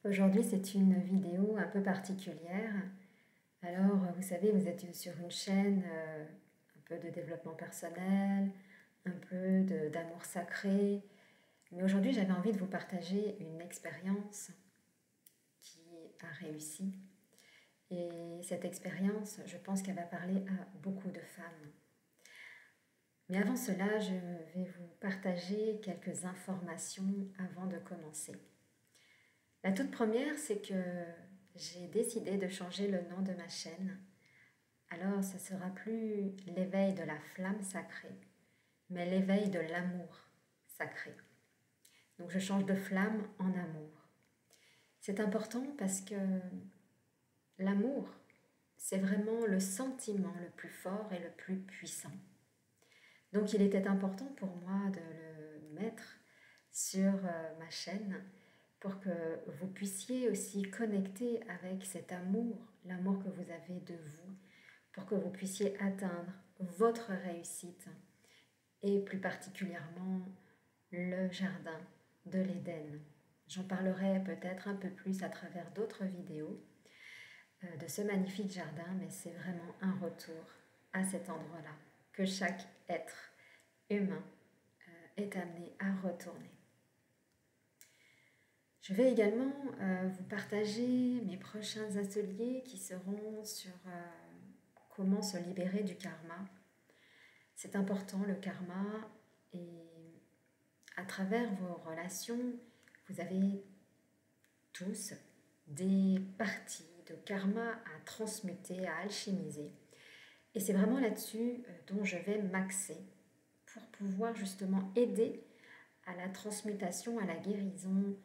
Aujourd'hui, c'est une vidéo un peu particulière. Alors, vous savez, vous êtes sur une chaîne un peu de développement personnel, un peu d'amour sacré. Mais aujourd'hui, j'avais envie de vous partager une expérience qui a réussi. Et cette expérience, je pense qu'elle va parler à beaucoup de femmes. Mais avant cela, je vais vous partager quelques informations avant de commencer. La toute première, c'est que j'ai décidé de changer le nom de ma chaîne. Alors, ce sera plus l'éveil de la flamme sacrée, mais l'éveil de l'amour sacré. Donc, je change de flamme en amour. C'est important parce que l'amour, c'est vraiment le sentiment le plus fort et le plus puissant. Donc, il était important pour moi de le mettre sur ma chaîne pour que vous puissiez aussi connecter avec cet amour, l'amour que vous avez de vous, pour que vous puissiez atteindre votre réussite et plus particulièrement le jardin de l'Éden. J'en parlerai peut-être un peu plus à travers d'autres vidéos de ce magnifique jardin, mais c'est vraiment un retour à cet endroit-là que chaque être humain est amené à retourner. Je vais également vous partager mes prochains ateliers qui seront sur comment se libérer du karma. C'est important le karma et à travers vos relations, vous avez tous des parties de karma à transmuter, à alchimiser. Et c'est vraiment là-dessus dont je vais m'axer pour pouvoir justement aider à la transmutation, à la guérison.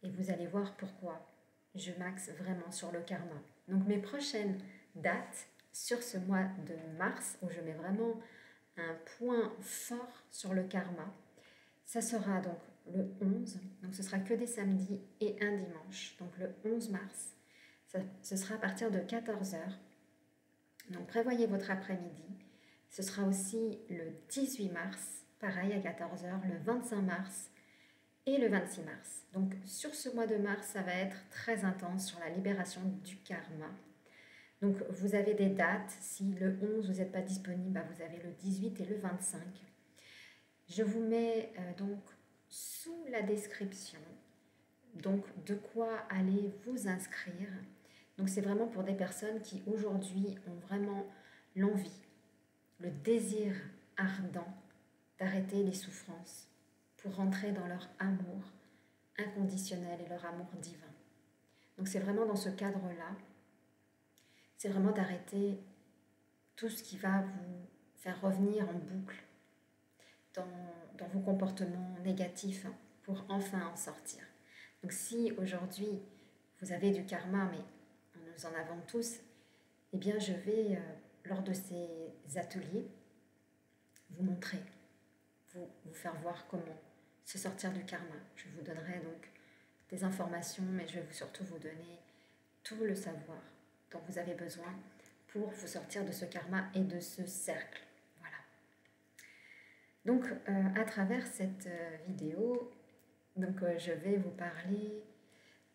Et vous allez voir pourquoi je m'axe vraiment sur le karma. Donc mes prochaines dates sur ce mois de mars, où je mets vraiment un point fort sur le karma, ça sera donc le 11, donc ce sera que des samedis et un dimanche. Donc le 11 mars, ce sera à partir de 14 heures. Donc prévoyez votre après-midi. Ce sera aussi le 18 mars, pareil à 14 heures, le 25 mars, et le 26 mars. Donc sur ce mois de mars, ça va être très intense sur la libération du karma. Donc vous avez des dates. Si le 11 vous n'êtes pas disponible, vous avez le 18 et le 25. Je vous mets donc sous la description donc de quoi aller vous inscrire. Donc c'est vraiment pour des personnes qui aujourd'hui ont vraiment l'envie, le désir ardent d'arrêter les souffrances pour rentrer dans leur amour inconditionnel et leur amour divin. Donc c'est vraiment dans ce cadre-là, c'est vraiment d'arrêter tout ce qui va vous faire revenir en boucle dans vos comportements négatifs pour enfin en sortir. Donc si aujourd'hui vous avez du karma, mais nous en avons tous, eh bien je vais, lors de ces ateliers, vous montrer, vous faire voir comment se sortir du karma. Je vous donnerai donc des informations, mais je vais surtout vous donner tout le savoir dont vous avez besoin pour vous sortir de ce karma et de ce cercle. Voilà. Donc, à travers cette vidéo, donc, je vais vous parler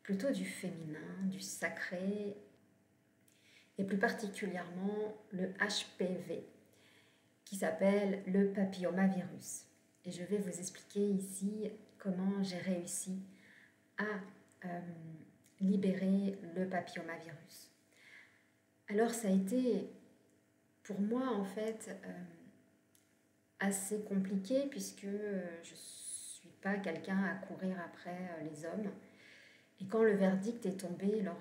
plutôt du féminin, du sacré, et plus particulièrement le HPV, qui s'appelle le papillomavirus. Et je vais vous expliquer ici comment j'ai réussi à libérer le papillomavirus. Alors ça a été pour moi en fait assez compliqué puisque je ne suis pas quelqu'un à courir après les hommes. Et quand le verdict est tombé lors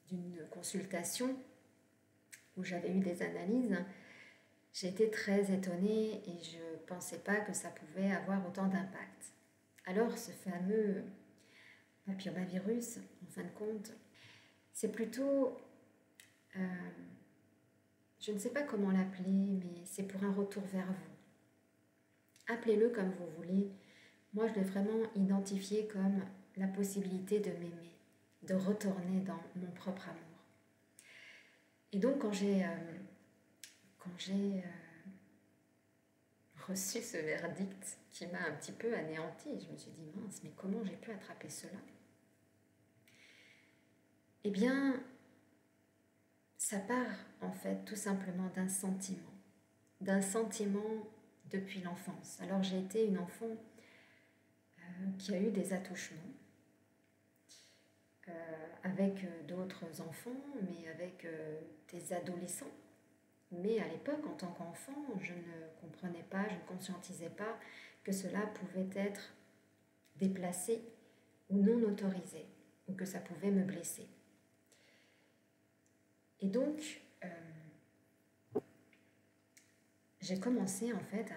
d'une consultation où j'avais eu des analyses, j'ai été très étonnée et je ne pensais pas que ça pouvait avoir autant d'impact. Alors ce fameux papillomavirus, en fin de compte, c'est plutôt, je ne sais pas comment l'appeler, mais c'est pour un retour vers vous. Appelez-le comme vous voulez. Moi, je l'ai vraiment identifié comme la possibilité de m'aimer, de retourner dans mon propre amour. Et donc, quand j'ai reçu ce verdict qui m'a un petit peu anéantie, je me suis dit, mince, mais comment j'ai pu attraper cela? Eh bien, ça part en fait tout simplement d'un sentiment depuis l'enfance. Alors j'ai été une enfant qui a eu des attouchements avec d'autres enfants, mais avec des adolescents. Mais à l'époque, en tant qu'enfant, je ne comprenais pas, je ne conscientisais pas que cela pouvait être déplacé ou non autorisé, ou que ça pouvait me blesser. Et donc, j'ai commencé en fait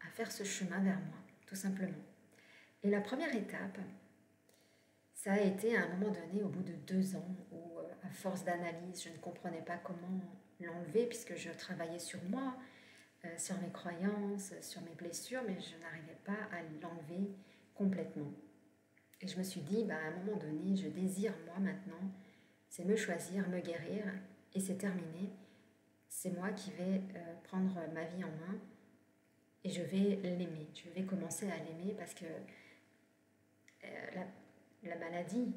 à faire ce chemin vers moi, tout simplement. Et la première étape, ça a été à un moment donné, au bout de 2 ans, où à force d'analyse, je ne comprenais pas comment l'enlever, puisque je travaillais sur moi, sur mes croyances, sur mes blessures, mais je n'arrivais pas à l'enlever complètement. Et je me suis dit, à un moment donné, je désire moi maintenant, c'est me choisir, me guérir, et c'est terminé. C'est moi qui vais prendre ma vie en main, et je vais l'aimer. Je vais commencer à l'aimer parce que la maladie,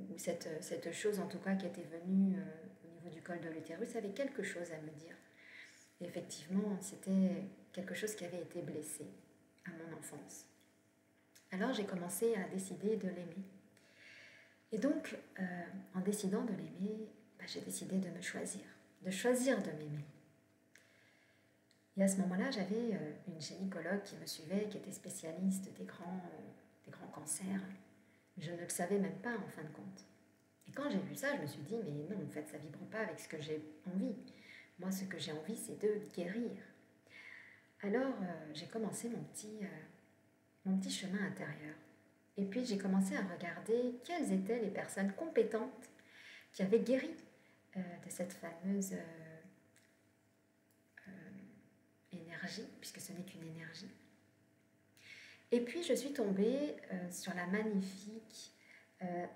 ou cette chose en tout cas qui était venue au niveau du col de l'utérus, avait quelque chose à me dire. Et effectivement, c'était quelque chose qui avait été blessé à mon enfance. Alors j'ai commencé à décider de l'aimer. Et donc, en décidant de l'aimer, j'ai décidé de me choisir, de choisir de m'aimer. Et à ce moment-là, j'avais une gynécologue qui me suivait, qui était spécialiste des grands cancers. Je ne le savais même pas en fin de compte. Et quand j'ai vu ça, je me suis dit, mais non, en fait, ça ne vibre pas avec ce que j'ai envie. Moi, ce que j'ai envie, c'est de guérir. Alors, j'ai commencé mon petit chemin intérieur. Et puis, j'ai commencé à regarder quelles étaient les personnes compétentes qui avaient guéri de cette fameuse énergie, puisque ce n'est qu'une énergie. Et puis, je suis tombée sur la magnifique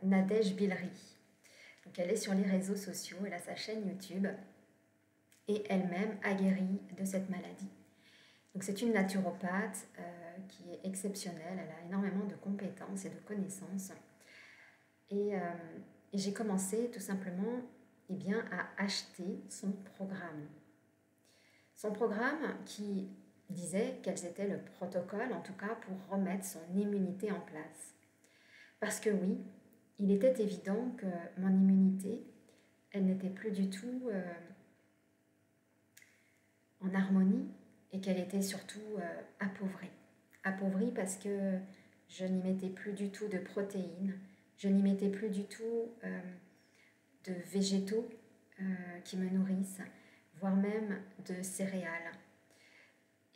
Nadège Bilri. Donc, elle est sur les réseaux sociaux, elle a sa chaîne YouTube et elle-même a guéri de cette maladie. Donc, c'est une naturopathe qui est exceptionnelle, elle a énormément de compétences et de connaissances. Et j'ai commencé tout simplement à acheter son programme. Son programme qui disait quels étaient le protocole, en tout cas pour remettre son immunité en place. Parce que oui, il était évident que mon immunité, elle n'était plus du tout en harmonie et qu'elle était surtout appauvrie. Appauvrie parce que je n'y mettais plus du tout de protéines, je n'y mettais plus du tout de végétaux qui me nourrissent, voire même de céréales.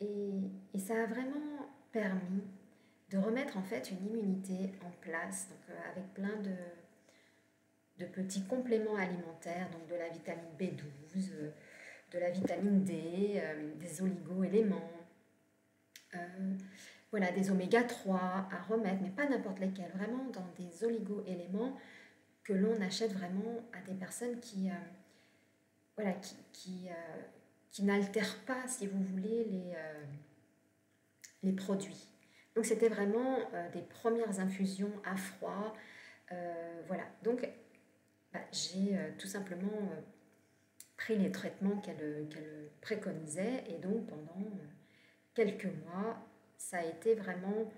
Et ça a vraiment permis de remettre en fait une immunité en place, donc avec plein de petits compléments alimentaires, donc de la vitamine B12, de la vitamine D, des oligo-éléments, voilà, des oméga 3 à remettre, mais pas n'importe lesquels, vraiment dans des oligo-éléments que l'on achète vraiment à des personnes qui n'altèrent pas, si vous voulez, les produits. Donc c'était vraiment des premières infusions à froid. Voilà, donc j'ai tout simplement pris les traitements qu'elle préconisait et donc pendant quelques mois, ça a été vraiment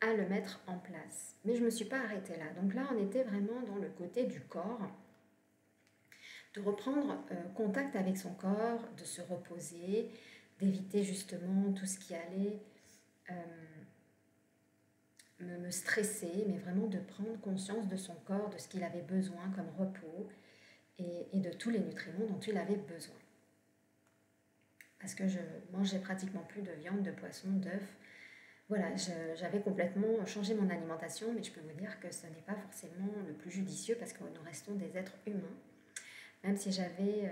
à le mettre en place. Mais je ne me suis pas arrêtée là. Donc là, on était vraiment dans le côté du corps, de reprendre contact avec son corps, de se reposer, d'éviter justement tout ce qui allait me stresser, mais vraiment de prendre conscience de son corps, de ce qu'il avait besoin comme repos et de tous les nutriments dont il avait besoin. Parce que je mangeais pratiquement plus de viande, de poisson, d'œufs. Voilà, j'avais complètement changé mon alimentation, mais je peux vous dire que ce n'est pas forcément le plus judicieux parce que nous restons des êtres humains. Même si j'avais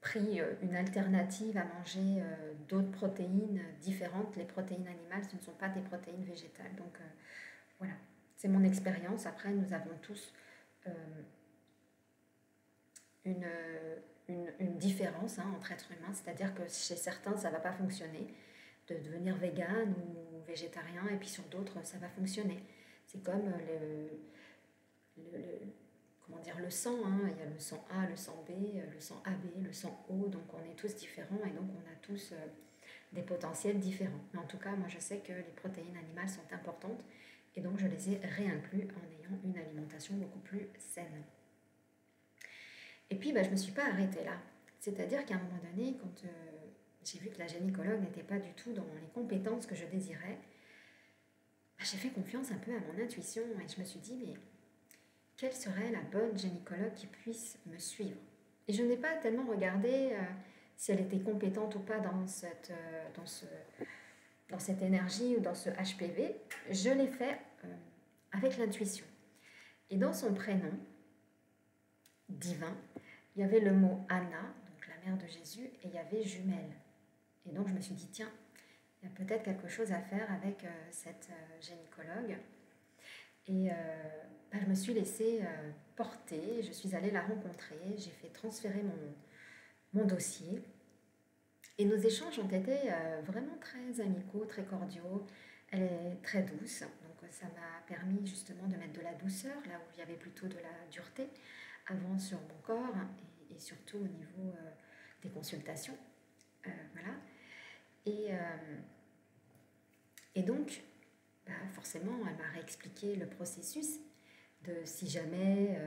pris une alternative à manger d'autres protéines différentes, les protéines animales, ce ne sont pas des protéines végétales. Donc voilà, c'est mon expérience. Après, nous avons tous une différence entre êtres humains, c'est-à-dire que chez certains, ça ne va pas fonctionner de devenir vegan ou végétarien, et puis sur d'autres, ça va fonctionner. C'est comme comment dire, le sang, hein. Il y a le sang A, le sang B, le sang AB, le sang O, donc on est tous différents et donc on a tous des potentiels différents. Mais en tout cas, moi je sais que les protéines animales sont importantes et donc je les ai réinclus en ayant une alimentation beaucoup plus saine. Et puis je ne me suis pas arrêtée là. C'est-à-dire qu'à un moment donné, quand j'ai vu que la gynécologue n'était pas du tout dans les compétences que je désirais, j'ai fait confiance un peu à mon intuition et je me suis dit, mais quelle serait la bonne gynécologue qui puisse me suivre? Et je n'ai pas tellement regardé si elle était compétente ou pas dans cette énergie ou dans ce HPV. Je l'ai fait avec l'intuition. Et dans son prénom, divin, il y avait le mot Anna, donc la mère de Jésus, et il y avait jumelle. Et donc je me suis dit, tiens, il y a peut-être quelque chose à faire avec cette gynécologue. Et je me suis laissée porter, je suis allée la rencontrer, j'ai fait transférer mon dossier. Et nos échanges ont été vraiment très amicaux, très cordiaux. Elle est très douce, donc ça m'a permis justement de mettre de la douceur là où il y avait plutôt de la dureté avant sur mon corps et surtout au niveau des consultations. Voilà. Et donc, forcément, elle m'a réexpliqué le processus de si jamais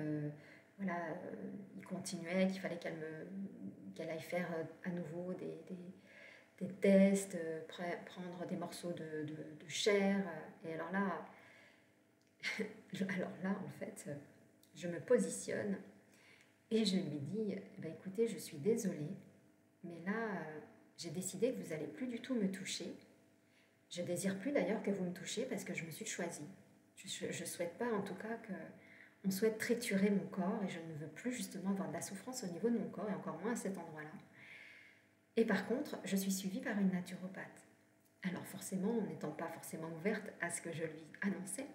il continuait, qu'il fallait qu'elle aille faire à nouveau des tests, prendre des morceaux de chair. Et alors là, en fait, je me positionne et je lui dis, écoutez, je suis désolée, mais là, j'ai décidé que vous n'allez plus du tout me toucher. Je ne désire plus d'ailleurs que vous me touchiez parce que je me suis choisie. Je ne souhaite pas en tout cas qu'on souhaite triturer mon corps et je ne veux plus justement avoir de la souffrance au niveau de mon corps et encore moins à cet endroit-là. Et par contre, je suis suivie par une naturopathe. Alors forcément, en n'étant pas forcément ouverte à ce que je lui annonçais,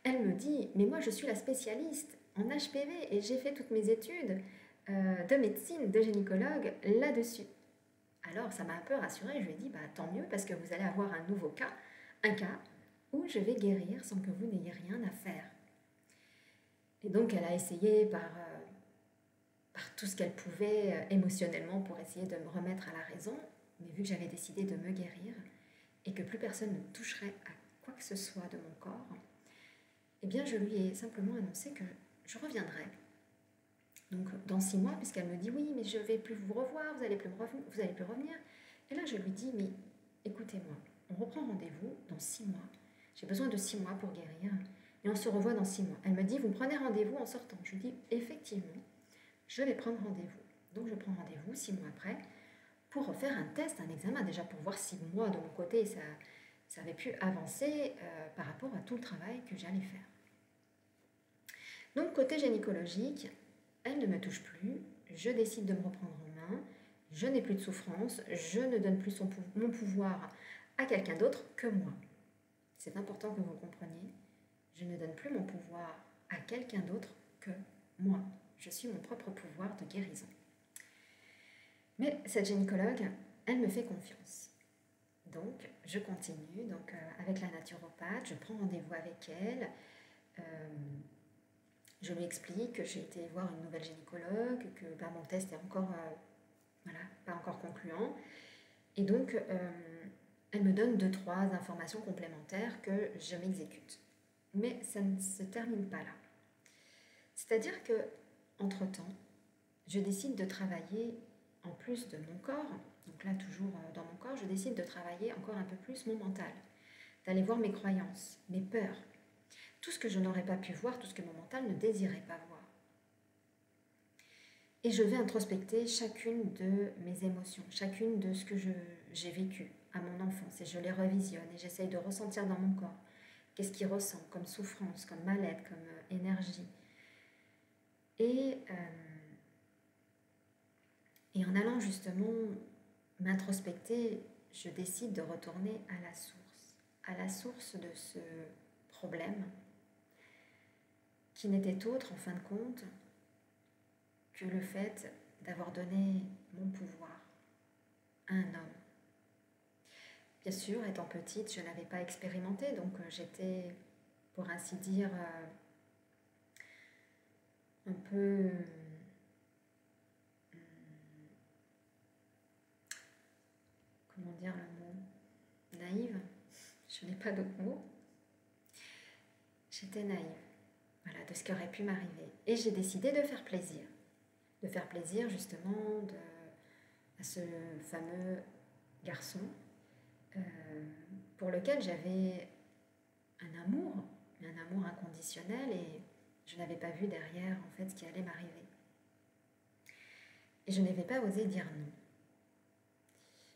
elle me dit « Mais moi, je suis la spécialiste en HPV et j'ai fait toutes mes études de médecine, de gynécologue là-dessus. » Alors ça m'a un peu rassurée, je lui ai dit tant mieux parce que vous allez avoir un nouveau cas, un cas où je vais guérir sans que vous n'ayez rien à faire. Et donc elle a essayé par tout ce qu'elle pouvait émotionnellement pour essayer de me remettre à la raison, mais vu que j'avais décidé de me guérir et que plus personne ne toucherait à quoi que ce soit de mon corps, eh bien je lui ai simplement annoncé que je reviendrai. Donc dans 6 mois, puisqu'elle me dit oui, mais je ne vais plus vous revoir, vous n'allez plus revenir. Et là je lui dis mais écoutez-moi, on reprend rendez-vous dans 6 mois. J'ai besoin de 6 mois pour guérir et on se revoit dans 6 mois. Elle me dit vous prenez rendez-vous en sortant. Je lui dis effectivement, je vais prendre rendez-vous. Donc je prends rendez-vous 6 mois après pour refaire un test, un examen déjà pour voir si moi de mon côté ça avait pu avancer par rapport à tout le travail que j'allais faire. Donc côté gynécologique, elle ne me touche plus, je décide de me reprendre en main, je n'ai plus de souffrance, je ne donne plus mon pouvoir à quelqu'un d'autre que moi. C'est important que vous compreniez, je ne donne plus mon pouvoir à quelqu'un d'autre que moi. Je suis mon propre pouvoir de guérison. Mais cette gynécologue, elle me fait confiance. Donc, je continue avec la naturopathe, je prends rendez-vous avec elle. Je lui explique que j'ai été voir une nouvelle gynécologue, que mon test est encore pas encore concluant. Et donc, elle me donne 2-3 informations complémentaires que je m'exécute. Mais ça ne se termine pas là. C'est-à-dire que, entre-temps, je décide de travailler en plus de mon corps, donc là toujours dans mon corps, je décide de travailler encore un peu plus mon mental, d'aller voir mes croyances, mes peurs, tout ce que je n'aurais pas pu voir, tout ce que mon mental ne désirait pas voir. Et je vais introspecter chacune de mes émotions, chacune de ce que j'ai vécu à mon enfance, et je les revisionne, et j'essaye de ressentir dans mon corps qu'est-ce qu'il ressent comme souffrance, comme mal-être, comme énergie. Et en allant justement m'introspecter, je décide de retourner à la source de ce problème qui n'était autre en fin de compte que le fait d'avoir donné mon pouvoir à un homme. Bien sûr, étant petite, je n'avais pas expérimenté, donc j'étais, pour ainsi dire, un peu comment dire le mot, naïve, je n'ai pas d'autre mot. J'étais naïve, voilà, de ce qui aurait pu m'arriver. Et j'ai décidé de faire plaisir. De faire plaisir justement à ce fameux garçon pour lequel j'avais un amour inconditionnel, et je n'avais pas vu derrière en fait ce qui allait m'arriver. Et je n'avais pas osé dire non.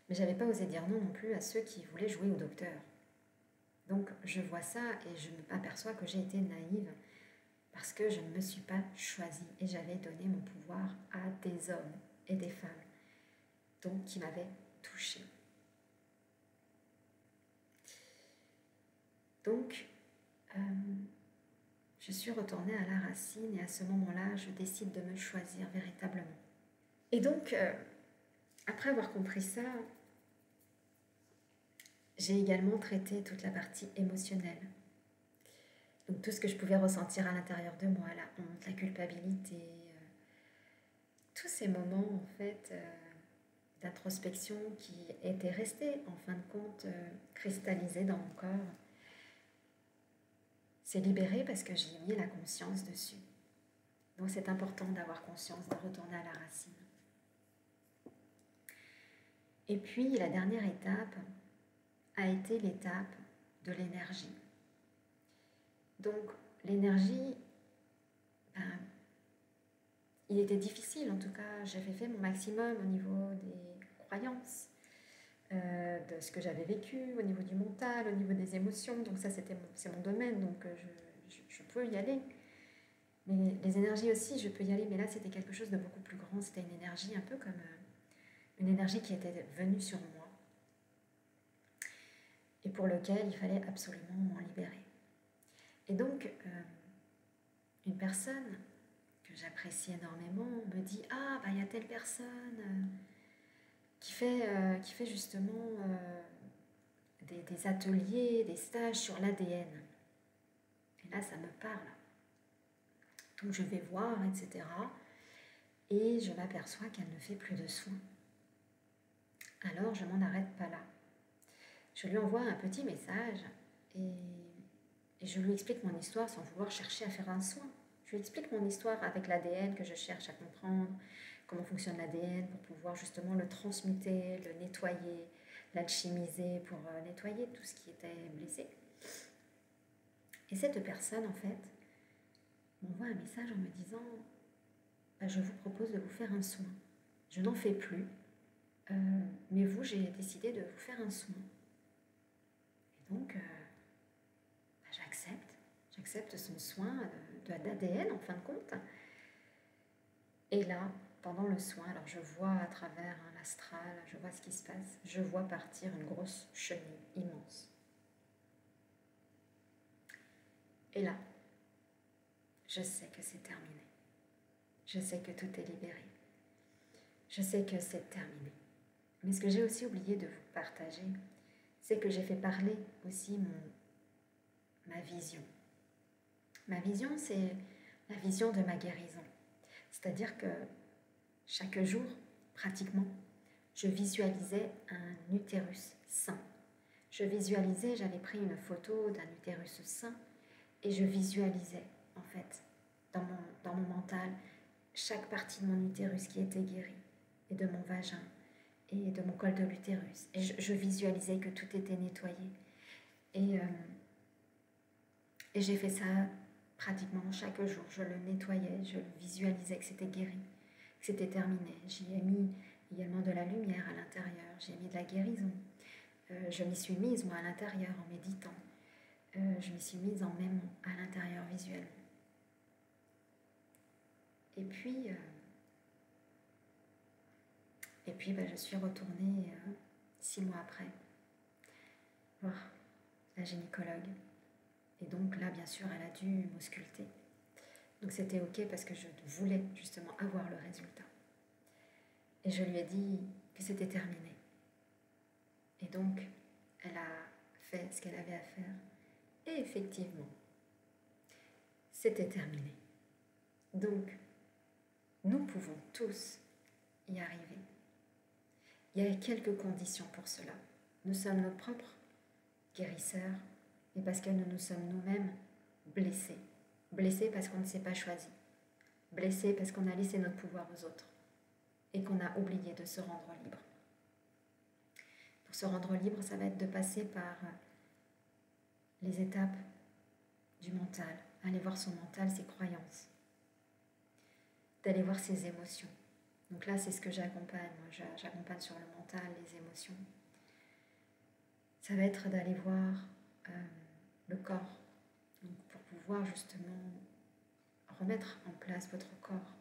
Mais j'avais pas osé dire non non plus à ceux qui voulaient jouer au docteur. Donc je vois ça et je m'aperçois que j'ai été naïve parce que je ne me suis pas choisie et j'avais donné mon pouvoir à des hommes et des femmes, donc qui m'avaient touchée. Donc, je suis retournée à la racine et à ce moment-là, je décide de me choisir véritablement. Et donc, après avoir compris ça, j'ai également traité toute la partie émotionnelle. Donc tout ce que je pouvais ressentir à l'intérieur de moi, la honte, la culpabilité, tous ces moments en fait d'introspection qui étaient restés en fin de compte cristallisés dans mon corps, c'est libéré parce que j'ai mis la conscience dessus. Donc c'est important d'avoir conscience, de retourner à la racine. Et puis la dernière étape a été l'étape de l'énergie. Donc l'énergie, il était difficile, en tout cas j'avais fait mon maximum au niveau des croyances, de ce que j'avais vécu, au niveau du mental, au niveau des émotions, donc ça c'est mon domaine, donc je peux y aller. Mais les énergies aussi, je peux y aller, mais là c'était quelque chose de beaucoup plus grand, c'était une énergie un peu comme une énergie qui était venue sur moi et pour lequel il fallait absolument m'en libérer. Et donc, une personne que j'apprécie énormément me dit « Ah, bah il y a telle personne qui fait justement des ateliers, des stages sur l'ADN. » Et là, ça me parle. Donc je vais voir, etc. Et je m'aperçois qu'elle ne fait plus de soins. Alors je m'en arrête pas là. Je lui envoie un petit message et je lui explique mon histoire sans vouloir chercher à faire un soin. Je lui explique mon histoire avec l'ADN que je cherche à comprendre, comment fonctionne l'ADN pour pouvoir justement le transmuter, le nettoyer, l'alchimiser pour nettoyer tout ce qui était blessé. Et cette personne, en fait, m'envoie un message en me disant « Je vous propose de vous faire un soin. Je n'en fais plus, mais vous, j'ai décidé de vous faire un soin. » Et donc, j'accepte son soin d'ADN en fin de compte. Et là, pendant le soin, alors je vois à travers l'astral, je vois ce qui se passe, je vois partir une grosse chenille immense. Et là, je sais que c'est terminé. Je sais que tout est libéré. Je sais que c'est terminé. Mais ce que j'ai aussi oublié de vous partager, c'est que j'ai fait parler aussi ma vision. Ma vision, c'est la vision de ma guérison. C'est-à-dire que chaque jour, pratiquement, je visualisais un utérus sain. J'avais pris une photo d'un utérus sain et je visualisais, en fait, dans mon mental, chaque partie de mon utérus qui était guérie, et de mon vagin, et de mon col de l'utérus. Et je visualisais que tout était nettoyé. Et j'ai fait ça pratiquement chaque jour. Je le nettoyais, je visualisais que c'était guéri, que c'était terminé. J'y ai mis également de la lumière à l'intérieur, j'ai mis de la guérison. Je m'y suis mise, moi, à l'intérieur, en méditant. Je m'y suis mise en m'aimant à l'intérieur visuellement. Et puis je suis retournée 6 mois après voir la gynécologue. Et donc là, bien sûr, elle a dû m'ausculter. Donc c'était ok parce que je voulais justement avoir le résultat. Et je lui ai dit que c'était terminé. Et donc, elle a fait ce qu'elle avait à faire. Et effectivement, c'était terminé. Donc, nous pouvons tous y arriver. Il y a quelques conditions pour cela. Nous sommes nos propres guérisseurs, mais parce que nous sommes nous-mêmes blessés. Blessés parce qu'on ne s'est pas choisi. Blessés parce qu'on a laissé notre pouvoir aux autres et qu'on a oublié de se rendre libre. Pour se rendre libre, ça va être de passer par les étapes du mental, aller voir son mental, ses croyances, d'aller voir ses émotions. Donc là, c'est ce que j'accompagne. Moi, j'accompagne sur le mental, les émotions. Ça va être d'aller voir le corps, donc pour pouvoir justement remettre en place votre corps.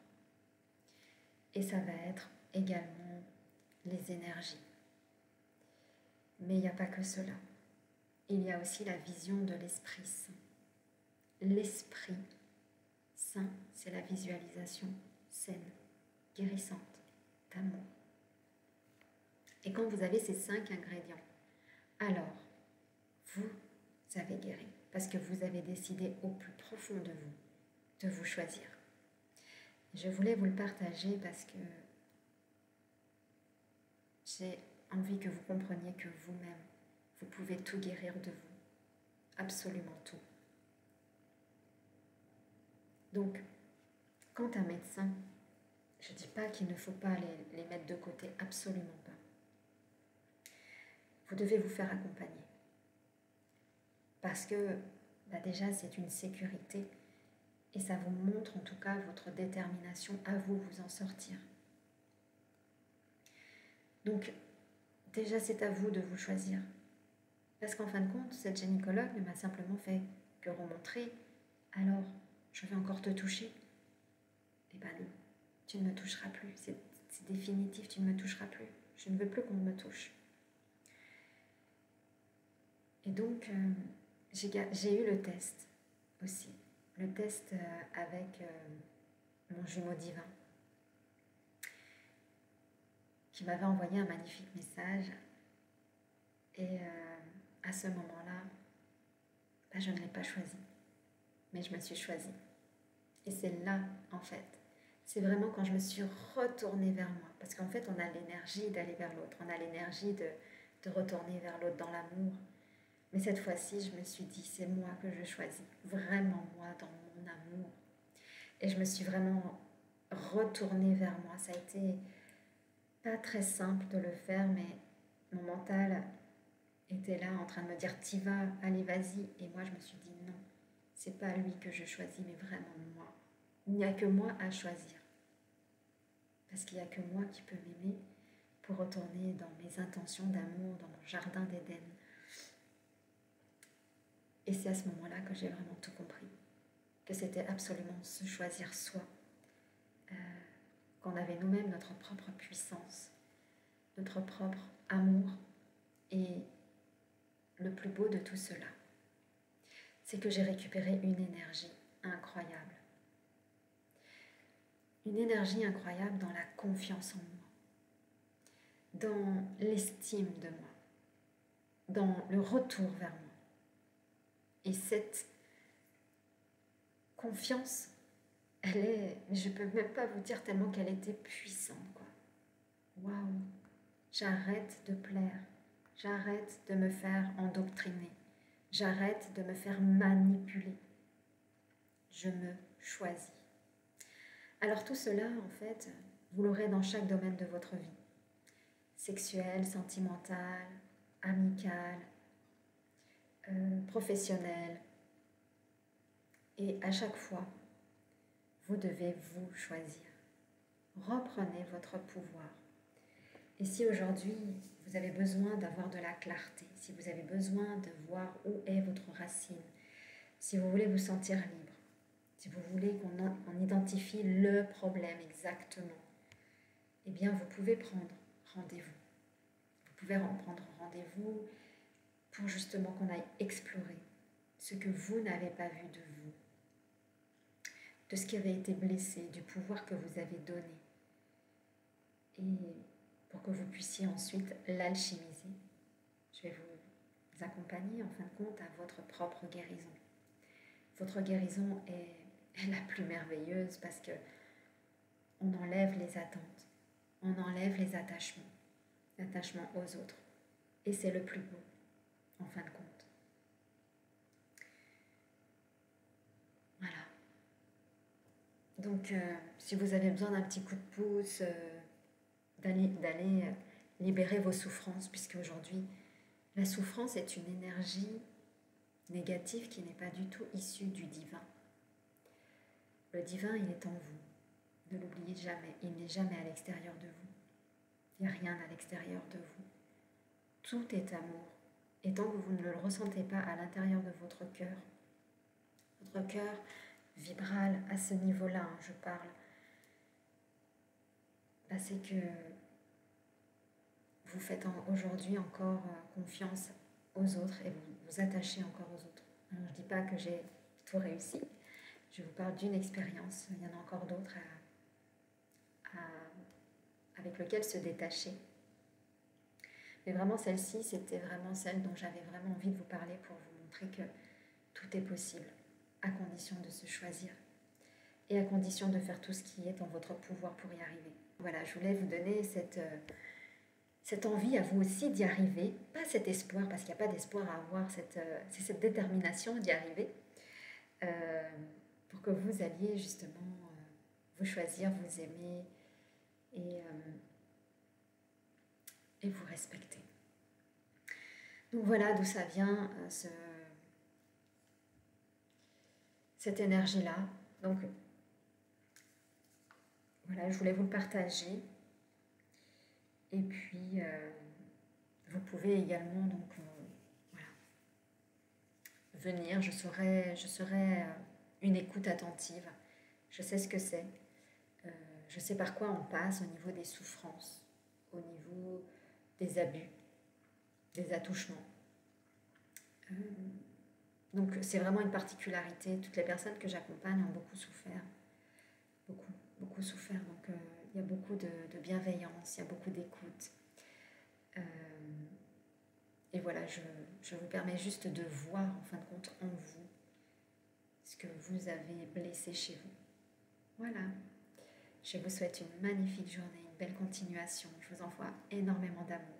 Et ça va être également les énergies. Mais il n'y a pas que cela. Il y a aussi la vision de l'Esprit Saint. L'Esprit Saint, c'est la visualisation saine, guérissante, d'amour. Et quand vous avez ces 5 ingrédients, alors vous avez guéri, parce que vous avez décidé au plus profond de vous choisir. Je voulais vous le partager parce que j'ai envie que vous compreniez que vous-même, vous pouvez tout guérir de vous, absolument tout. Donc, quand un médecin, je ne dis pas qu'il ne faut pas les mettre de côté, absolument pas. Vous devez vous faire accompagner. Parce que déjà, c'est une sécurité et ça vous montre en tout cas votre détermination à vous en sortir. Donc, déjà, c'est à vous de vous choisir. Parce qu'en fin de compte, cette gynécologue ne m'a simplement fait que remontrer. Alors, je vais encore te toucher. Eh bien non, tu ne me toucheras plus. C'est définitif, tu ne me toucheras plus. Je ne veux plus qu'on me touche. Et donc, j'ai eu le test aussi. Le test avec mon jumeau divin, qui m'avait envoyé un magnifique message. Et à ce moment-là, je ne l'ai pas choisi, mais je me suis choisie. Et c'est là, en fait, c'est vraiment quand je me suis retournée vers moi. Parce qu'en fait, on a l'énergie d'aller vers l'autre, on a l'énergie de retourner vers l'autre dans l'amour. Mais cette fois-ci, je me suis dit, c'est moi que je choisis, vraiment moi, dans mon amour. Et je me suis vraiment retournée vers moi. Ça a été pas très simple de le faire, mais mon mental était là en train de me dire, t'y vas, allez, vas-y. Et moi, je me suis dit, non, c'est pas lui que je choisis, mais vraiment moi. Il n'y a que moi à choisir. Parce qu'il n'y a que moi qui peux m'aimer pour retourner dans mes intentions d'amour, dans mon jardin d'Éden. Et c'est à ce moment-là que j'ai vraiment tout compris. Que c'était absolument se choisir soi. Qu'on avait nous-mêmes notre propre puissance, notre propre amour. Et le plus beau de tout cela, c'est que j'ai récupéré une énergie incroyable. Une énergie incroyable dans la confiance en moi, dans l'estime de moi, dans le retour vers moi. Et cette confiance, elle est, je ne peux même pas vous dire tellement qu'elle était puissante, quoi. Waouh! J'arrête de plaire, j'arrête de me faire endoctriner, j'arrête de me faire manipuler. Je me choisis. Alors tout cela, en fait, vous l'aurez dans chaque domaine de votre vie. Sexuel, sentimental, amical, professionnel. Et à chaque fois, vous devez vous choisir. Reprenez votre pouvoir. Et si aujourd'hui, vous avez besoin d'avoir de la clarté, si vous avez besoin de voir où est votre racine, si vous voulez vous sentir libre, si vous voulez qu'on identifie le problème exactement, eh bien, vous pouvez prendre rendez-vous. Vous pouvez prendre rendez-vous pour justement qu'on aille explorer ce que vous n'avez pas vu de vous, de ce qui avait été blessé, du pouvoir que vous avez donné. Et pour que vous puissiez ensuite l'alchimiser. Je vais vous accompagner en fin de compte à votre propre guérison. Votre guérison est est la plus merveilleuse parce que on enlève les attentes, on enlève les attachements, l'attachement aux autres. Et c'est le plus beau, en fin de compte. Voilà. Donc, si vous avez besoin d'un petit coup de pouce, d'aller libérer vos souffrances, puisque aujourd'hui, la souffrance est une énergie négative qui n'est pas du tout issue du divin. Le divin, il est en vous. Ne l'oubliez jamais, il n'est jamais à l'extérieur de vous. Il n'y a rien à l'extérieur de vous. Tout est amour. Et tant que vous ne le ressentez pas à l'intérieur de votre cœur vibral à ce niveau-là, hein, je parle, bah, c'est que vous faites aujourd'hui encore confiance aux autres et vous vous attachez encore aux autres. Alors, je ne dis pas que j'ai tout réussi. Je vous parle d'une expérience. Il y en a encore d'autres avec lesquelles se détacher. Mais vraiment, celle-ci, c'était vraiment celle dont j'avais vraiment envie de vous parler pour vous montrer que tout est possible, à condition de se choisir et à condition de faire tout ce qui est en votre pouvoir pour y arriver. Voilà, je voulais vous donner cette envie à vous aussi d'y arriver, pas cet espoir, parce qu'il n'y a pas d'espoir à avoir, c'est cette détermination d'y arriver, pour que vous alliez justement vous choisir, vous aimer et vous respecter. Donc voilà d'où ça vient, cette énergie-là. Donc voilà, je voulais vous le partager. Et puis, vous pouvez également donc, voilà, venir. Je serai une écoute attentive. Je sais ce que c'est. Je sais par quoi on passe au niveau des souffrances, au niveau des abus, des attouchements. Donc c'est vraiment une particularité. Toutes les personnes que j'accompagne ont beaucoup souffert. Beaucoup souffert. Donc il y a beaucoup de bienveillance, il y a beaucoup d'écoute. Et voilà, je vous permets juste de voir, en fin de compte, en vous, ce que vous avez blessé chez vous. Voilà. Je vous souhaite une magnifique journée, une belle continuation. Je vous envoie énormément d'amour.